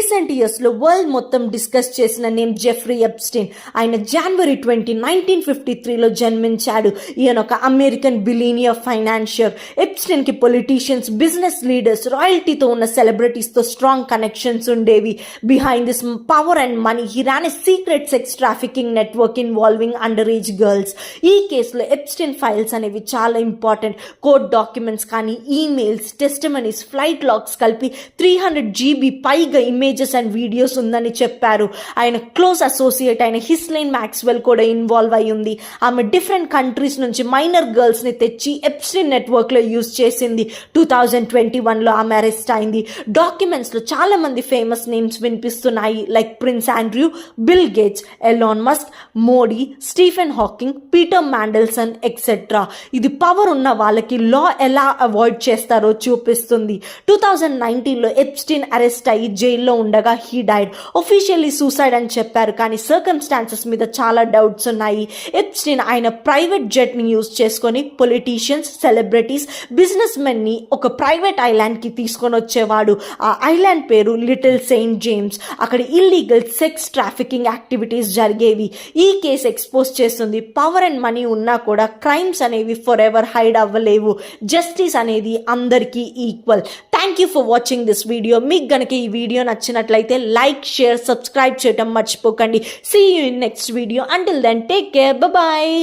Recent ఇయర్స్లో world మొత్తం discuss చేసిన నేమ్ జెఫ్రీ ఎప్స్టీన్. ఆయన January 20, 1953లో జన్మించాడు. ఈయన ఒక అమెరికన్ బిలీనియర్ ఫైనాన్షియర్. ఎప్స్టీన్కి పొలిటీషియన్స్, బిజినెస్ లీడర్స్, రాయల్టీతో ఉన్న సెలబ్రిటీస్తో స్ట్రాంగ్ కనెక్షన్స్ ఉండేవి. Behind this power and money he ran a secret sex trafficking network involving underage girls. ఈ కేసులో ఎప్స్టీన్ ఫైల్స్ అనేవి చాలా ఇంపార్టెంట్. కోర్ట్ డాక్యుమెంట్స్ కానీ, ఈమెయిల్స్, టెస్టిమనీస్, ఫ్లైట్ లాగ్స్ కలిపి 300 GB పైగా ఇమేజెస్ అండ్ వీడియోస్ ఉందని చెప్పారు. ఆయన క్లోజ్ అసోసియేట్ అయిన హిస్లైన్ మ్యాక్స్వెల్ కూడా ఇన్వాల్వ్ అయి ఉంది. ఆమె డిఫరెంట్ కంట్రీస్ నుంచి మైనర్ గర్ల్స్ని తెచ్చి ఎప్స్టీన్ నెట్వర్క్లో యూజ్ చేసింది. 2021లో ఆమె అరెస్ట్ అయింది. డాక్యుమెంట్స్లో చాలా మంది ఫేమస్ నేమ్స్ వినిపిస్తున్నాయి, like Prince Andrew, Bill Gates, Elon Musk, Modi, Stephen Hawking, Peter Mandelson etcetera. ఇది పవర్ ఉన్న వాళ్ళకి లా ఎలా అవాయిడ్ చేస్తారో చూపిస్తుంది. 2019లో ఎప్స్టీన్ అరెస్ట్ అయ్యి జైల్లో ఉండగా హీ డైడ్. ఒఫీషియల్లీ సూసైడ్ అని చెప్పారు, కానీ సర్కమ్స్టాన్సెస్ మీద చాలా డౌట్స్ ఉన్నాయి. ఎప్స్టీన్ ఆయన ప్రైవేట్ జెట్ని యూజ్ చేసుకొని పొలిటీషియన్స్, సెలబ్రిటీస్, బిజినెస్ మెన్ని ఒక ప్రైవేట్ ఐలాండ్కి తీసుకొని వచ్చేవాడు. ఆ ఐలాండ్ పేరు లిటిల్ సెయింట్ జేమ్స్. అక్కడ ఇల్లీగల్ సెక్స్ ట్రాఫికింగ్ యాక్టివిటీస్ జరిగేవి. ఈ కేసు ఎక్స్పోజ్ చేస్తుంది, పవర్ అండ్ మనీ ఉన్నా కూడా క్రైమ్స్ అనేవి ఫర్ ఎవర్ హైడ్ అవ్వలేవు. జస్టిస్ అనేది అందరికీ equal. Thank you for watching this video. మీకు గనక ఈ వీడియో నచ్చినట్లయితే లైక్, షేర్, సబ్స్క్రైబ్ చేయడం మర్చిపోకండి. See you in next video. Until then take care, bye.